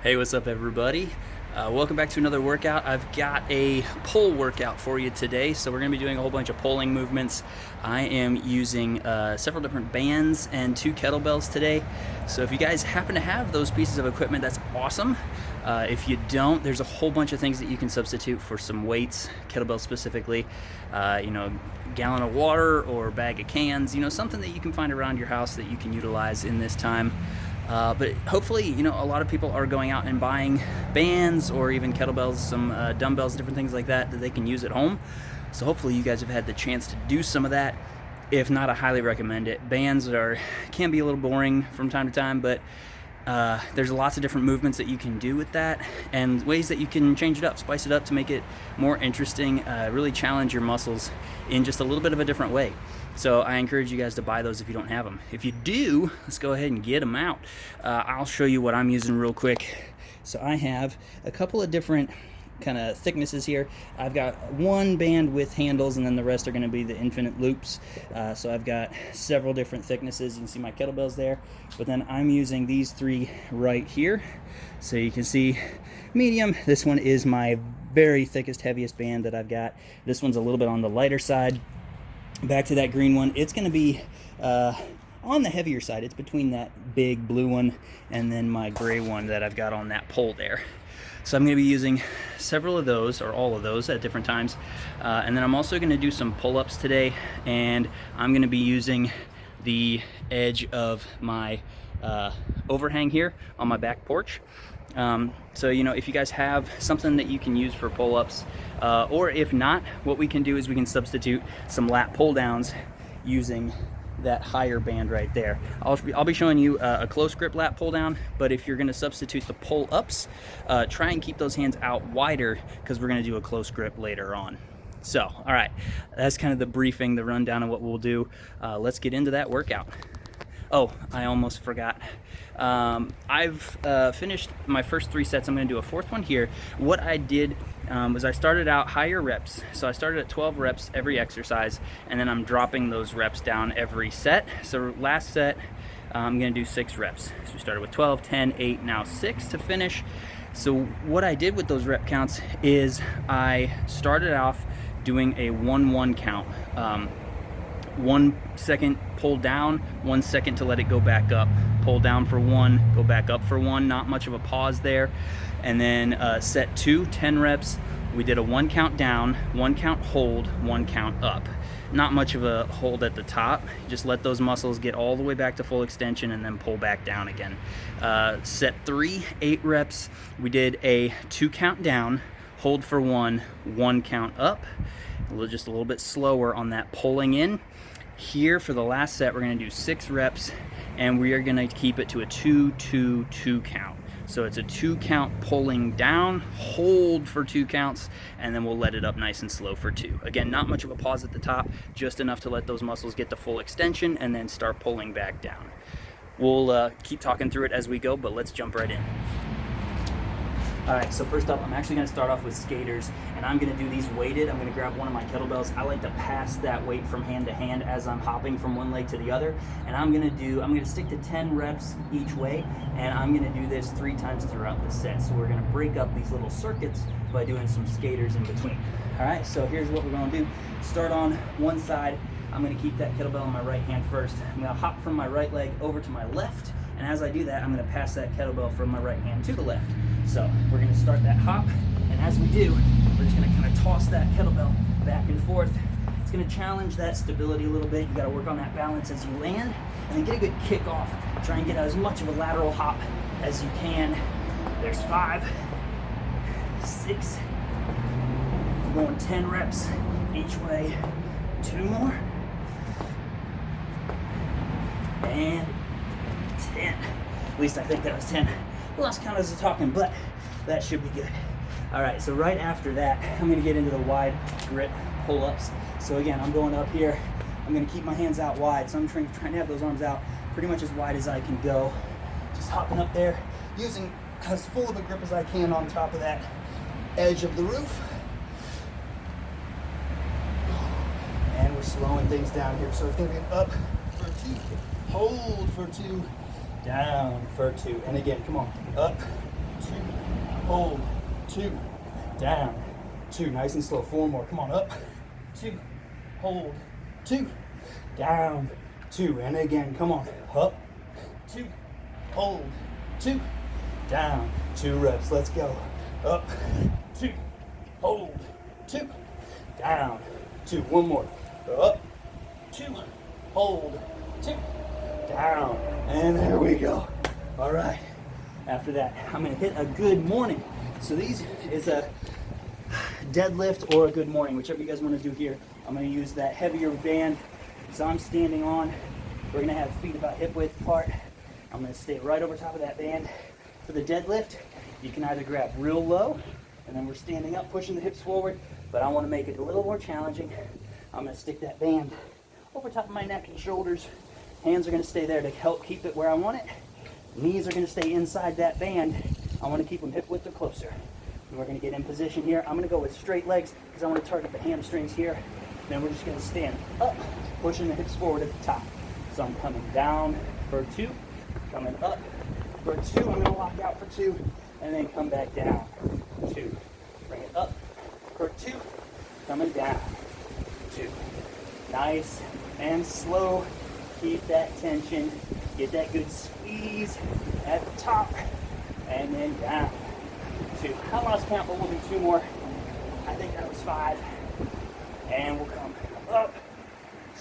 Hey, what's up everybody? Welcome back to another workout. I've got a pull workout for you today. So we're going to be doing a whole bunch of pulling movements. I am using several different bands and 2 kettlebells today. So if you guys happen to have those pieces of equipment, that's awesome. If you don't, there's a whole bunch of things that you can substitute for some weights, kettlebells specifically. Gallon of water or bag of cans, something that you can find around your house that you can utilize in this time. But hopefully, a lot of people are going out and buying bands or even kettlebells, some dumbbells, different things like that they can use at home. So hopefully you guys have had the chance to do some of that. If not, I highly recommend it. Bands can be a little boring from time to time, but there's lots of different movements that you can do with that and ways that you can change it up, spice it up to make it more interesting, really challenge your muscles in just a little bit of a different way. So I encourage you guys to buy those if you don't have them. If you do, let's go ahead and get them out. I'll show you what I'm using real quick. So I have a couple of different kind of thicknesses here. I've got one band with handles and then the rest are going to be the infinite loops. So I've got several different thicknesses. You can see my kettlebells there, but then I'm using these 3 right here. So you can see medium. This one is my very thickest, heaviest band that I've got. This one's a little bit on the lighter side. Back to that green one, it's going to be on the heavier side. It's between that big blue one and then my gray one that I've got on that pole there. So I'm going to be using several of those, or all of those, at different times. And then I'm also going to do some pull-ups today, and I'm going to be using the edge of my overhang here on my back porch. So if you guys have something that you can use for pull-ups, or if not, what we can do is we can substitute some lat pull-downs using that higher band right there. I'll be showing you a close grip lat pull down, but if you're going to substitute the pull ups, try and keep those hands out wider because we're going to do a close grip later on. So, all right, that's kind of the briefing, the rundown of what we'll do. Let's get into that workout. Oh, I almost forgot. I've finished my first 3 sets. I'm going to do a 4th one here. What I did was I started out higher reps. So I started at 12 reps every exercise, and then I'm dropping those reps down every set. So last set, I'm going to do 6 reps. So we started with 12, 10, 8, now 6 to finish. So what I did with those rep counts is I started off doing a 1-1 count. 1 second pull down, 1 second to let it go back up, pull down for 1, go back up for 1, not much of a pause there. And then set 2, 10 reps, we did a 1 count down, 1 count hold, 1 count up. Not much of a hold at the top, just let those muscles get all the way back to full extension and then pull back down again. Set 3, 8 reps, we did a 2 count down, hold for 1, 1 count up, just a little bit slower on that pulling in. Here for the last set, we're going to do 6 reps, and we are going to keep it to a 2-2-2 count. So it's a 2 count pulling down, hold for 2 counts, and then we'll let it up nice and slow for 2. Again, not much of a pause at the top, just enough to let those muscles get to full extension and then start pulling back down. We'll keep talking through it as we go, but let's jump right in. All right, so first up, I'm actually going to start off with skaters, and I'm going to do these weighted. I'm going to grab one of my kettlebells. I like to pass that weight from hand to hand as I'm hopping from one leg to the other, and I'm going to stick to 10 reps each way, and I'm going to do this 3 times throughout the set. So we're going to break up these little circuits by doing some skaters in between. All right, so here's what we're going to do. Start on one side. I'm going to keep that kettlebell in my right hand first. I'm going to hop from my right leg over to my left, and as I do that, I'm going to pass that kettlebell from my right hand to the left. So we're going to start that hop, and as we do, we're just going to kind of toss that kettlebell back and forth. It's going to challenge that stability a little bit. You got to work on that balance as you land, and then get a good kick off. Try and get as much of a lateral hop as you can. There's 5, 6, we're going 10 reps each way. 2 more, and 10. At least I think that was 10. Lost count as I'm talking, but that should be good. All right, so right after that, I'm gonna get into the wide grip pull-ups. So again, I'm going up here. I'm gonna keep my hands out wide. So I'm trying to have those arms out pretty much as wide as I can go. Just hopping up there, using as full of a grip as I can on top of that edge of the roof. And we're slowing things down here. So it's gonna be up for 2, hold for 2, down for 2. And again, come on, up two, hold, two, down, two, nice and slow, 4 more, come on, up, two, hold, two, down, two, and again, come on, up, two, hold, two, down, 2 reps, let's go, up, two, hold, two, down, two, 1 more, up, two, hold, two, down, and there we go. All right, after that, I'm gonna hit a good morning. So these is a deadlift or a good morning, whichever you guys wanna do here. I'm gonna use that heavier band. So I'm standing on, we're gonna have feet about hip width apart. I'm gonna stay right over top of that band. For the deadlift, you can either grab real low, and then we're standing up, pushing the hips forward, but I wanna make it a little more challenging. I'm gonna stick that band over top of my neck and shoulders. Hands are gonna stay there to help keep it where I want it. Knees are gonna stay inside that band. I wanna keep them hip width or closer. And we're gonna get in position here. I'm gonna go with straight legs because I wanna target the hamstrings here. Then we're just gonna stand up, pushing the hips forward at the top. So I'm coming down for 2, coming up for 2. I'm gonna lock out for 2, and then come back down, 2. Bring it up for 2, coming down, 2. Nice and slow. Keep that tension. Get that good squeeze at the top, and then down. 2. I lost count, but we'll do 2 more. I think that was 5. And we'll come up,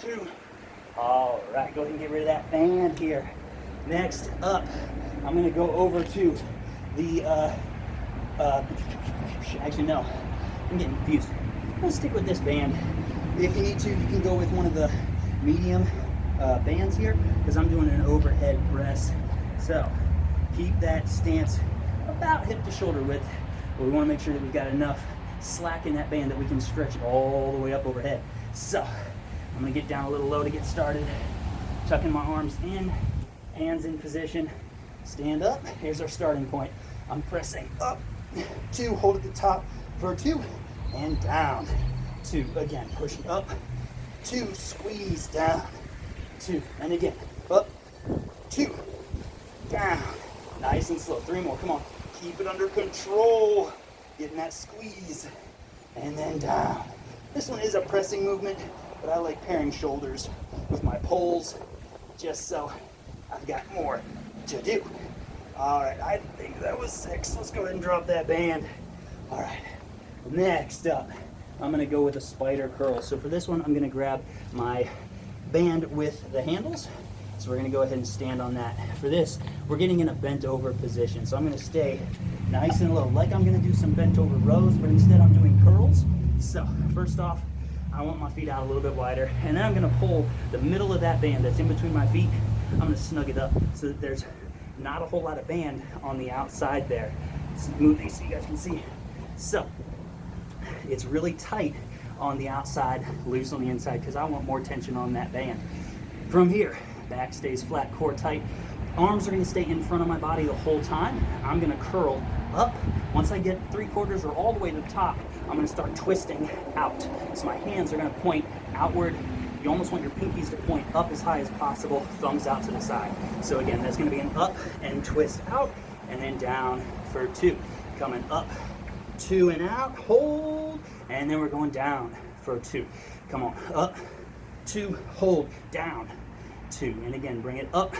2. All right, go ahead and get rid of that band here. Next up, I'm gonna go over to the, actually no, I'm getting confused. Let's stick with this band. If you need to, you can go with one of the medium bands here, because I'm doing an overhead press. So keep that stance about hip to shoulder width, but we want to make sure that we've got enough slack in that band that we can stretch it all the way up overhead. So I'm going to get down a little low to get started, tucking my arms in, hands in position, stand up. Here's our starting point. I'm pressing up, 2, hold at the top for 2, and down, 2, again, pushing up, 2, squeeze down, 2, and again, up, 2, down, nice and slow, 3 more, come on, keep it under control, getting that squeeze, and then down. This one is a pressing movement, but I like pairing shoulders with my pulls, just so I've got more to do. All right, I think that was 6, let's go ahead and drop that band. All right, next up, I'm gonna go with a spider curl. So for this one, I'm gonna grab my band with the handles. So we're gonna go ahead and stand on that. For this, we're getting in a bent over position. So I'm gonna stay nice and low, like I'm gonna do some bent over rows, but instead I'm doing curls. So first off, I want my feet out a little bit wider, and then I'm gonna pull the middle of that band that's in between my feet. I'm gonna snug it up so that there's not a whole lot of band on the outside there. Move these so you guys can see. So it's really tight on the outside, loose on the inside, because I want more tension on that band. From here, back stays flat, core tight. Arms are gonna stay in front of my body the whole time. I'm gonna curl up. Once I get 3/4 or all the way to the top, I'm gonna start twisting out. So my hands are gonna point outward. You almost want your pinkies to point up as high as possible, thumbs out to the side. So again, that's gonna be an up and twist out, and then down for 2. Coming up, 2 and out, hold, and then we're going down for 2. Come on, up, 2, hold, down, 2, and again, bring it up,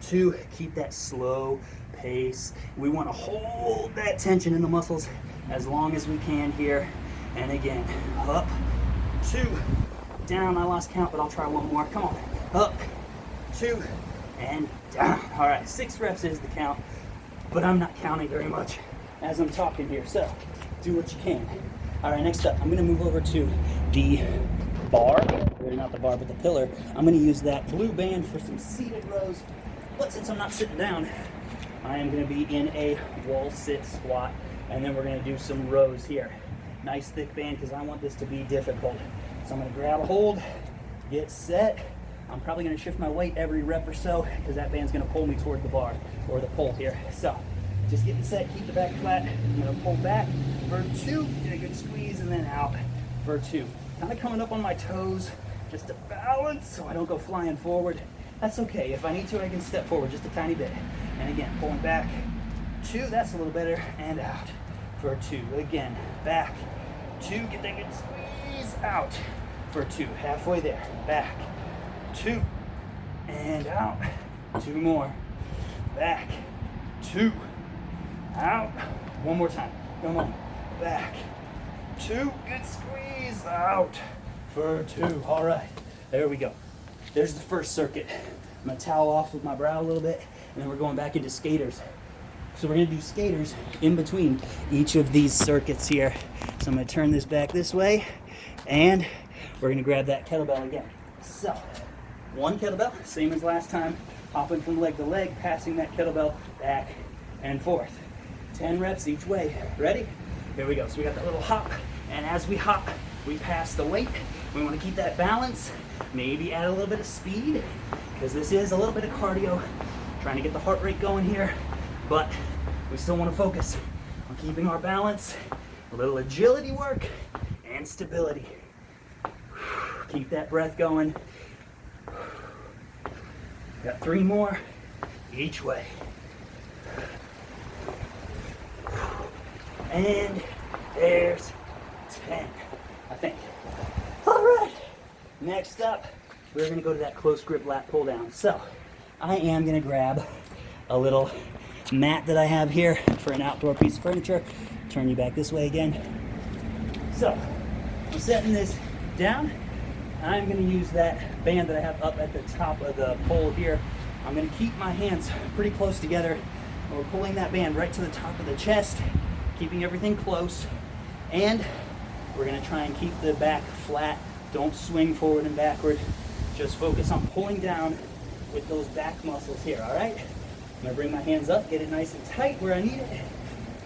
2, keep that slow pace. We want to hold that tension in the muscles as long as we can here, and again, up, 2, down, I lost count, but I'll try 1 more, come on, up, 2, and down. All right, 6 reps is the count, but I'm not counting very much as I'm talking here, so do what you can. All right, next up, I'm gonna move over to the bar, or not the bar, but the pillar. I'm gonna use that blue band for some seated rows, but since I'm not sitting down, I am gonna be in a wall sit squat, and then we're gonna do some rows here. Nice thick band, because I want this to be difficult. So I'm gonna grab a hold, get set. I'm probably gonna shift my weight every rep or so, because that band's gonna pull me toward the bar, or the pole here. So, just getting set, keep the back flat. I'm gonna pull back for 2, get a good squeeze, and then out for 2. Kind of coming up on my toes, just to balance so I don't go flying forward. That's okay, if I need to, I can step forward just a tiny bit. And again, pulling back, 2, that's a little better, and out for 2. Again, back, 2, get that good squeeze, out for 2, halfway there, back, 2, and out, 2 more, back, 2, out, one more time, come on, back, 2, good squeeze, out for 2. All right, there we go. There's the first circuit. I'm gonna towel off with my brow a little bit, and then we're going back into skaters. So we're gonna do skaters in between each of these circuits here. So I'm gonna turn this back this way, and we're gonna grab that kettlebell again. So, one kettlebell, same as last time, hopping from leg to leg, passing that kettlebell back and forth. 10 reps each way. Ready? Here we go. So we got that little hop, and as we hop, we pass the weight. We wanna keep that balance, maybe add a little bit of speed, because this is a little bit of cardio, trying to get the heart rate going here, but we still want to focus on keeping our balance, a little agility work, and stability. Keep that breath going. Got 3 more each way. And there's 10, I think. All right, next up, we're gonna go to that close grip lat pull down. So I am gonna grab a little mat that I have here for an outdoor piece of furniture. Turn you back this way again. So I'm setting this down. I'm gonna use that band that I have up at the top of the pole here. I'm gonna keep my hands pretty close together. We're pulling that band right to the top of the chest, keeping everything close, and we're gonna try and keep the back flat. Don't swing forward and backward. Just focus on pulling down with those back muscles here, all right? I'm gonna bring my hands up, get it nice and tight where I need it,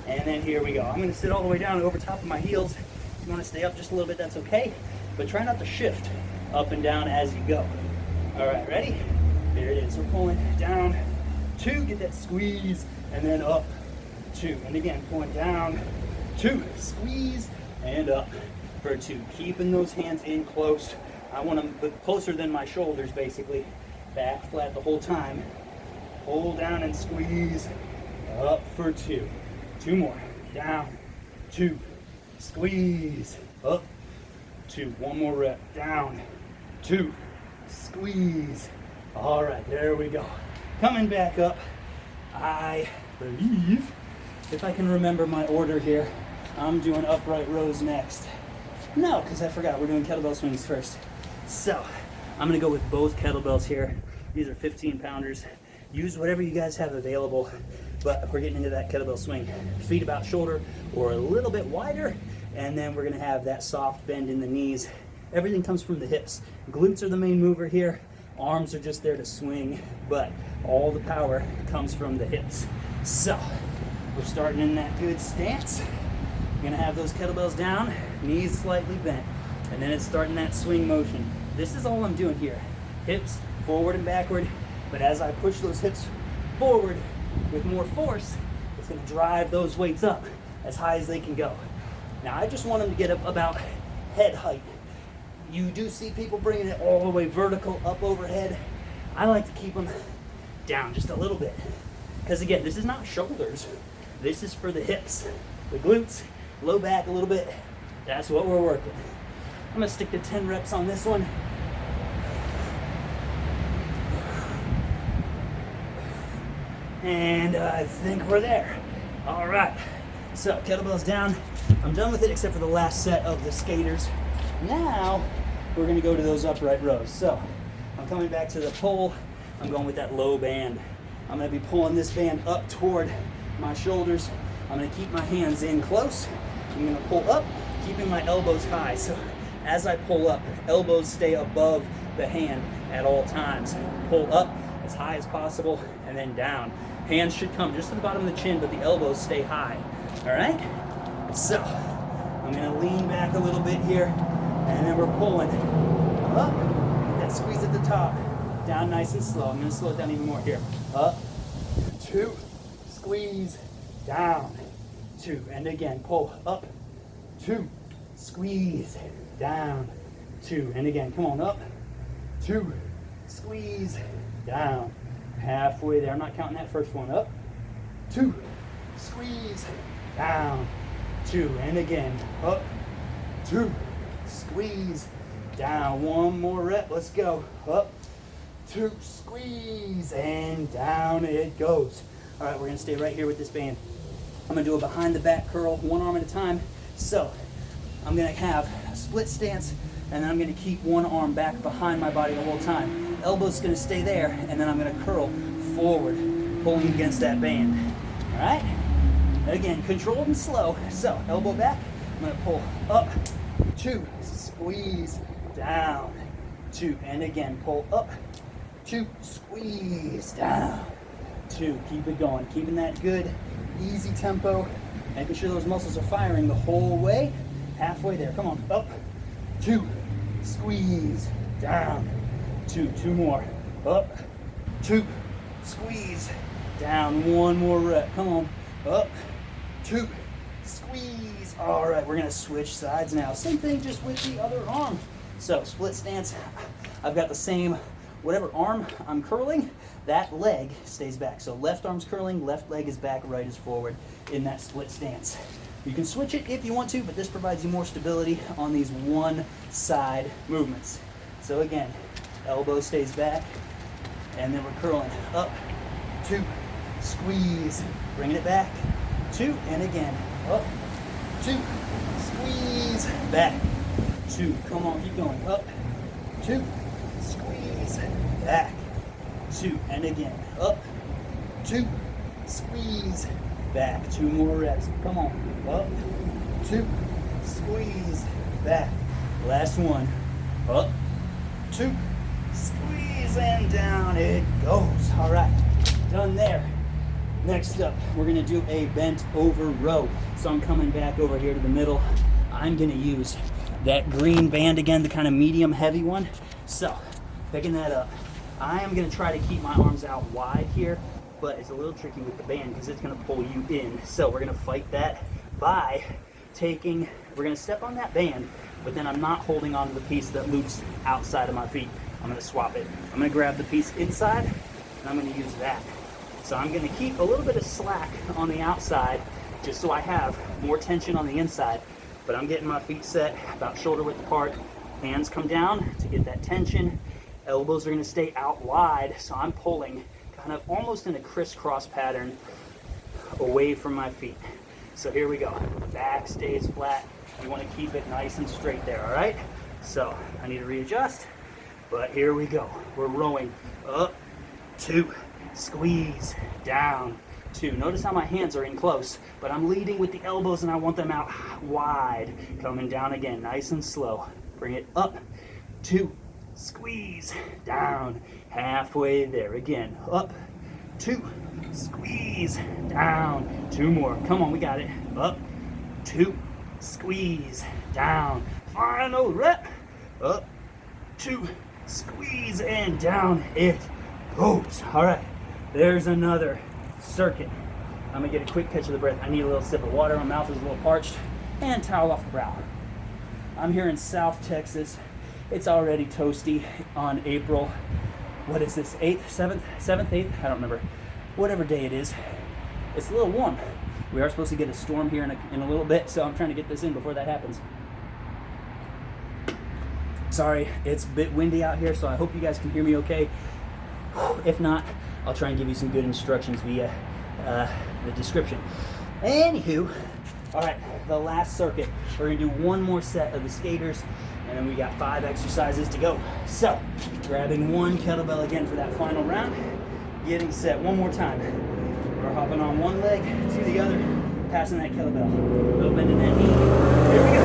and then here we go. I'm gonna sit all the way down over top of my heels. If you wanna stay up just a little bit, that's okay, but try not to shift up and down as you go. All right, ready? There it is. We're pulling down, 2, get that squeeze, and then up, 2. And again, pulling down, 2, squeeze, and up for 2. Keeping those hands in close. I want them closer than my shoulders, basically. Back flat the whole time. Pull down and squeeze, up for 2. 2 more, down, 2, squeeze, up, 2. One more rep, down, 2, squeeze. All right, there we go. Coming back up, I believe, if I can remember my order here, I'm doing upright rows next. No, because I forgot, we're doing kettlebell swings first. So, I'm gonna go with both kettlebells here. These are 15 pounders. Use whatever you guys have available, but we're getting into that kettlebell swing. Feet about shoulder or a little bit wider, and then we're gonna have that soft bend in the knees. Everything comes from the hips. Glutes are the main mover here. Arms are just there to swing, but all the power comes from the hips. So, we're starting in that good stance. We're gonna have those kettlebells down, knees slightly bent, and then it's starting that swing motion. This is all I'm doing here. Hips forward and backward, but as I push those hips forward with more force, it's gonna drive those weights up as high as they can go. Now I just want them to get up about head height. You do see people bringing it all the way vertical up overhead. I like to keep them down just a little bit. Because again, this is not shoulders. This is for the hips, the glutes, low back a little bit. That's what we're working. I'm gonna stick to 10 reps on this one. And I think we're there. All right, so kettlebells down. I'm done with it except for the last set of the skaters. Now, we're gonna go to those upright rows. So, I'm coming back to the pole. I'm going with that low band. I'm gonna be pulling this band up toward my shoulders. I'm gonna keep my hands in close. I'm gonna pull up, keeping my elbows high. So, as I pull up, elbows stay above the hand at all times. Pull up as high as possible, and then down. Hands should come just to the bottom of the chin, but the elbows stay high. All right? So, I'm gonna lean back a little bit here, and then we're pulling up, that squeeze at the top, down nice and slow. I'm gonna slow it down even more here. Up, 2, squeeze, down, 2, and again, pull up, 2, squeeze, down, 2, and again, come on, up, 2, squeeze, down, halfway there. I'm not counting that first one. Up, 2, squeeze, down, 2, and again, up, 2, squeeze, down, 1 more rep, let's go, up, 2, squeeze, and down it goes. All right, we're gonna stay right here with this band. I'm gonna do a behind the back curl, 1 arm at a time. So I'm gonna have a split stance, and then I'm gonna keep 1 arm back behind my body the whole time. Elbow's gonna stay there, and then I'm gonna curl forward, pulling against that band. All right? Again, controlled and slow. So elbow back, I'm gonna pull up, 2, squeeze, down, 2, and again, pull up, 2, squeeze, down, 2, keep it going, keeping that good, easy tempo, making sure those muscles are firing the whole way, halfway there, come on, up, 2, squeeze, down, 2, 2 more, up, 2, squeeze, down, 1 more rep, come on, up, 2, squeeze. All right, we're gonna switch sides now, same thing just with the other arm. So split stance, I've got the same, whatever arm I'm curling, that leg stays back. So left arm's curling, left leg is back, right is forward in that split stance. You can switch it if you want to, but this provides you more stability on these one side movements. So again, elbow stays back, and then we're curling up, 2, squeeze, bringing it back, 2, and again, up, 2, squeeze, back, 2, come on, keep going, up, 2, squeeze, back, 2, and again, up, 2, squeeze, back, 2 more reps, come on, up, 2, squeeze, back, last one, up, 2, squeeze, and down it goes. All right, done there. Next up, we're gonna do a bent over row. So I'm coming back over here to the middle. I'm gonna use that green band again, the kind of medium heavy one. So picking that up, I am gonna try to keep my arms out wide here, but it's a little tricky with the band because it's gonna pull you in. So we're gonna fight that by we're gonna step on that band, but then I'm not holding onto the piece that loops outside of my feet. I'm gonna swap it. I'm gonna grab the piece inside, and I'm gonna use that. So I'm gonna keep a little bit of slack on the outside, just so I have more tension on the inside, but I'm getting my feet set about shoulder width apart. Hands come down to get that tension. Elbows are gonna stay out wide, so I'm pulling kind of almost in a crisscross pattern away from my feet. So here we go. Back stays flat. You wanna keep it nice and straight there, all right? So I need to readjust, but here we go. We're rowing up, 2, squeeze, down, 2. Notice how my hands are in close, but I'm leading with the elbows and I want them out wide. Coming down again, nice and slow. Bring it up, 2, squeeze, down, halfway there again, up, 2, squeeze, down, 2 more, come on, we got it, up, 2, squeeze, down, final rep, up, 2, squeeze, and down it goes. All right, there's another circuit. I'm gonna get a quick catch of the breath. I need a little sip of water, my mouth is a little parched, and towel off the brow. I'm here in South Texas. It's already toasty on April, what is this, 8th, 7th, 8th? I don't remember. Whatever day it is. It's a little warm. We are supposed to get a storm here in a little bit, so I'm trying to get this in before that happens. Sorry, it's a bit windy out here, so I hope you guys can hear me okay. If not, I'll try and give you some good instructions via the description. Anywho, all right, the last circuit. We're gonna do one more set of the skaters, and then we got 5 exercises to go. So, grabbing one kettlebell again for that final round, getting set one more time. We're hopping on one leg to the other, passing that kettlebell. A little bend in that knee. Here we go.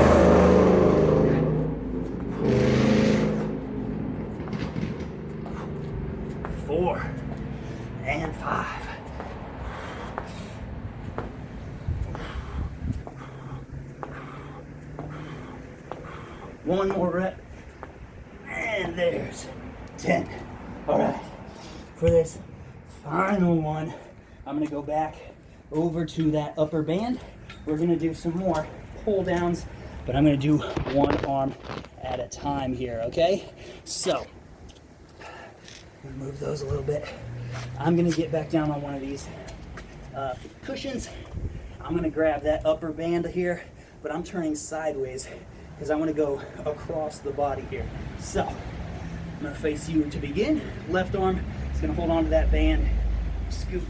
4 and 5. One more rep, and there's 10. All right, for this final one, I'm gonna go back over to that upper band. We're gonna do some more pull downs, but I'm gonna do one arm at a time here, okay? So, move those a little bit. I'm gonna get back down on one of these cushions, I'm gonna grab that upper band here, but I'm turning sideways because I want to go across the body here. So I'm gonna face you to begin. Left arm is gonna hold on to that band, scoot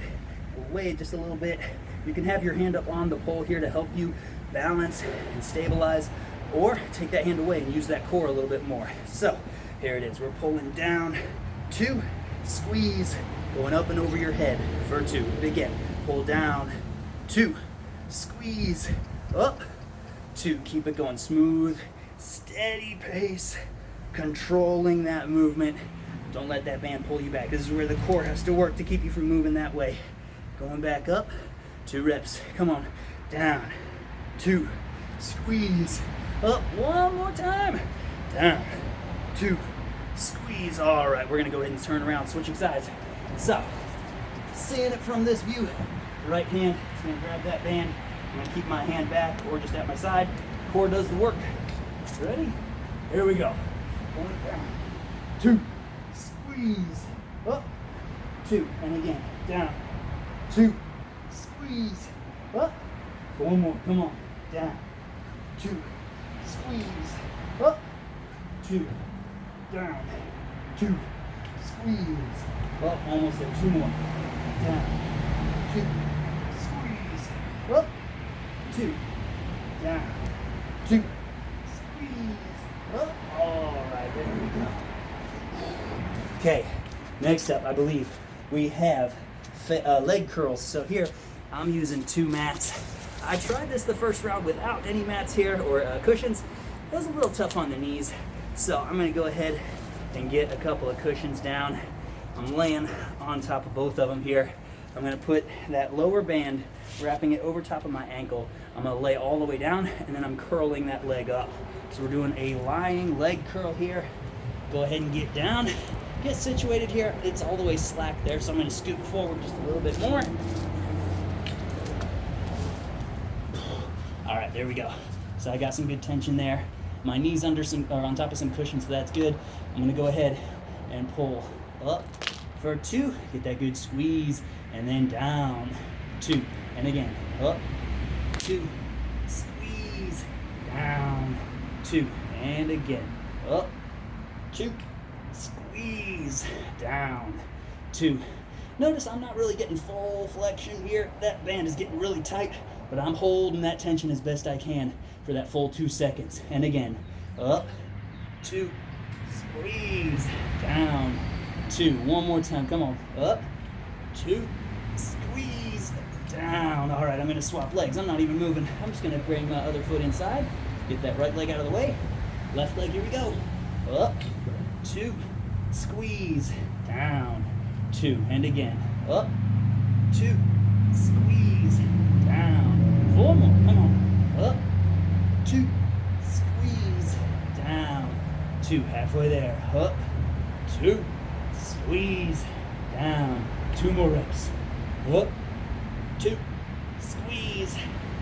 away just a little bit. You can have your hand up on the pole here to help you balance and stabilize, or take that hand away and use that core a little bit more. So here it is. We're pulling down, 2, squeeze, going up and over your head for 2. Again, pull down, 2, squeeze, up, 2. Keep it going smooth, steady pace, controlling that movement. Don't let that band pull you back. This is where the core has to work to keep you from moving that way. Going back up, 2 reps. Come on, down, 2, squeeze, up, 1 more time, down, 2, squeeze. All right, we're gonna go ahead and turn around, switching sides. So, seeing it from this view, right hand is gonna grab that band. I'm gonna keep my hand back or just at my side. Core does the work. Ready? Here we go. Going down, 2, squeeze, up, 2, and again, down, 2, squeeze, up, 1 more, come on, down, 2, squeeze, up, 2, down, 2, squeeze, up, almost there, 2 more, down, 2, squeeze, up, 2, down, 2, squeeze, up. All right, there we go. Okay, next up, I believe we have leg curls. So here, I'm using 2 mats. I tried this the first round without any mats here or cushions. It was a little tough on the knees, so I'm gonna go ahead and get a couple of cushions down. I'm laying on top of both of them here. I'm gonna put that lower band, wrapping it over top of my ankle. I'm gonna lay all the way down, and then I'm curling that leg up. So we're doing a lying leg curl here. Go ahead and get down, get situated here. It's all the way slack there, so I'm gonna scoot forward just a little bit more. All right, there we go. So I got some good tension there. My knees on top of some cushions, so that's good. I'm gonna go ahead and pull up for 2, get that good squeeze, and then down, 2, and again, up, 2, squeeze, down, 2, and again, up, 2, squeeze, down, 2. Notice I'm not really getting full flexion here. That band is getting really tight, but I'm holding that tension as best I can for that full 2 seconds. And again, up, 2, squeeze, down, 2. 1 more time, come on, up, 2, squeeze, down. All right, I'm gonna swap legs. I'm not even moving. I'm just gonna bring my other foot inside, get that right leg out of the way. Left leg, here we go. Up, 2, squeeze, down, 2, and again, up, 2, squeeze, down, 4 more, come on, up, 2, squeeze, down, 2, halfway there, up, 2, squeeze, down, 2 more reps, up, 2, squeeze,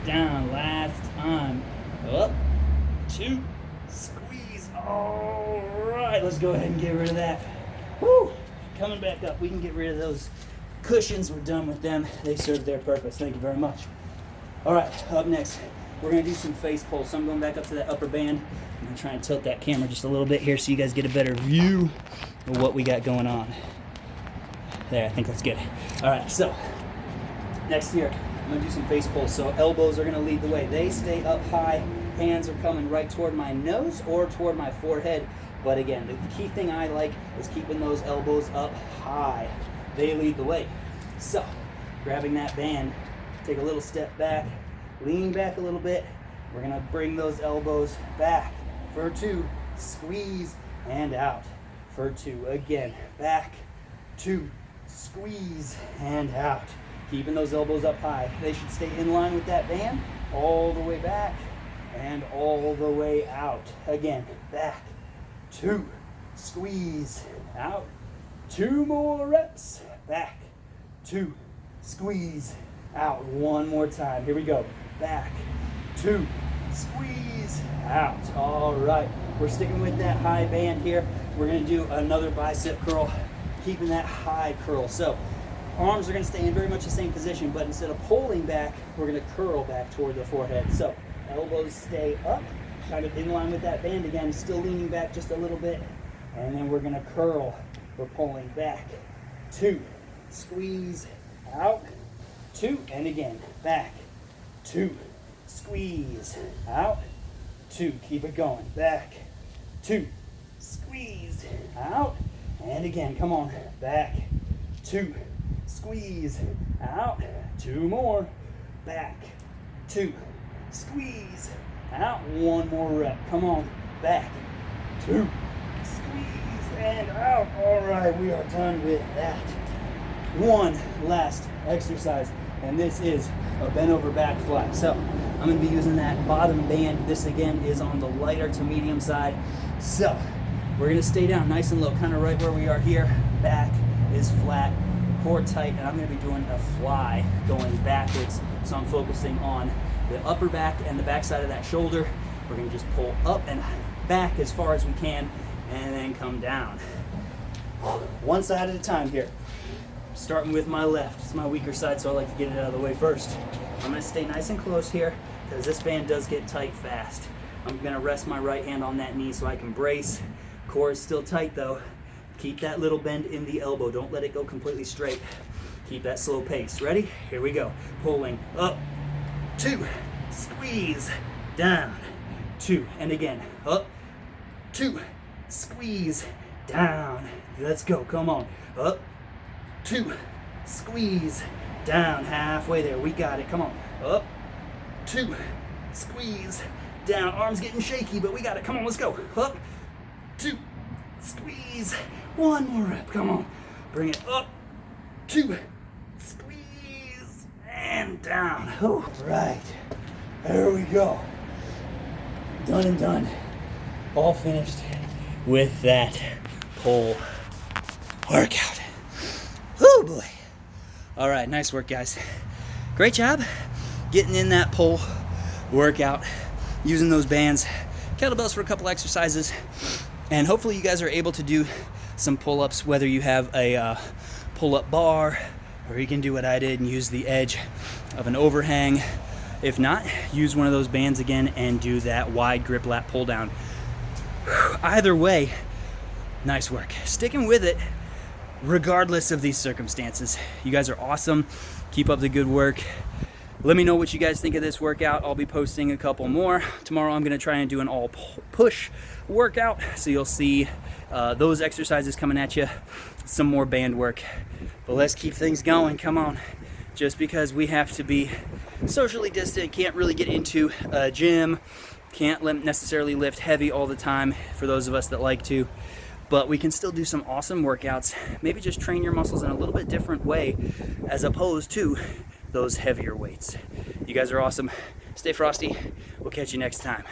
down, last time, up, 2, squeeze. All right, let's go ahead and get rid of that. Woo! Coming back up, we can get rid of those cushions. We're done with them. They serve their purpose. Thank you very much. All right, up next, we're gonna do some face pulls. So I'm going back up to that upper band. I'm gonna try and tilt that camera just a little bit here so you guys get a better view of what we got going on. There, I think that's good. All right, so next here, I'm gonna do some face pulls. So elbows are gonna lead the way. They stay up high. Hands are coming right toward my nose or toward my forehead. But again, the key thing I like is keeping those elbows up high. They lead the way. So, grabbing that band, take a little step back, lean back a little bit. We're gonna bring those elbows back for 2, squeeze, and out for 2. Again, back, 2, squeeze, and out. Keeping those elbows up high. They should stay in line with that band, all the way back, and all the way out. Again, back, 2, squeeze, out, 2 more reps, back, 2, squeeze, out, 1 more time, here we go, back, 2, squeeze, out. All right, we're sticking with that high band here. We're gonna do another bicep curl, keeping that high curl. So Arms are going to stay in very much the same position, but instead of pulling back, we're going to curl back toward the forehead. So elbows stay up, kind of in line with that band again, still leaning back just a little bit. And then we're going to curl. We're pulling back. 2, squeeze, out. 2, and again, back. 2, squeeze, out. 2, keep it going, back. 2, squeeze, out. And again, come on, back. 2, squeeze, out. 2 more, back. 2, squeeze, out. 1 more rep, come on, back. 2, squeeze, and out. All right, we are done with that. One last exercise, and this is a bent over back fly. So I'm going to be using that bottom band. This again is on the lighter to medium side. So we're going to stay down nice and low, kind of right where we are here. Back is flat, core tight, and I'm going to be doing a fly going backwards. So I'm focusing on the upper back and the back side of that shoulder. We're going to just pull up and back as far as we can, and then come down. One side at a time here. Starting with my left. It's my weaker side, so I like to get it out of the way first. I'm going to stay nice and close here because this band does get tight fast. I'm going to rest my right hand on that knee so I can brace. Core is still tight though. Keep that little bend in the elbow. Don't let it go completely straight. Keep that slow pace. Ready? Here we go. Pulling up. 2. Squeeze. Down. 2. And again. Up. 2. Squeeze. Down. Let's go. Come on. Up. 2, squeeze, down, halfway there, we got it, come on, up, 2, squeeze, down, arms getting shaky, but we got it, come on, let's go, up, 2, squeeze, 1 more rep, come on, bring it up, 2, squeeze, and down, all right, there we go, done and done, all finished with that pull workout. Oh boy. All right, nice work, guys. Great job getting in that pull workout, using those bands, kettlebells for a couple exercises, and hopefully you guys are able to do some pull-ups, whether you have a pull-up bar, or you can do what I did and use the edge of an overhang. If not, use one of those bands again and do that wide grip lat pull down. Either way, nice work. Sticking with it regardless of these circumstances. You guys are awesome. Keep up the good work. Let me know what you guys think of this workout. I'll be posting a couple more. Tomorrow I'm going to try and do an all push workout, so you'll see those exercises coming at you, some more band work. But let's keep things going. Come on. Just because we have to be socially distant, can't really get into a gym, can't necessarily lift heavy all the time for those of us that like to, but we can still do some awesome workouts. Maybe just train your muscles in a little bit different way as opposed to those heavier weights. You guys are awesome. Stay frosty. We'll catch you next time.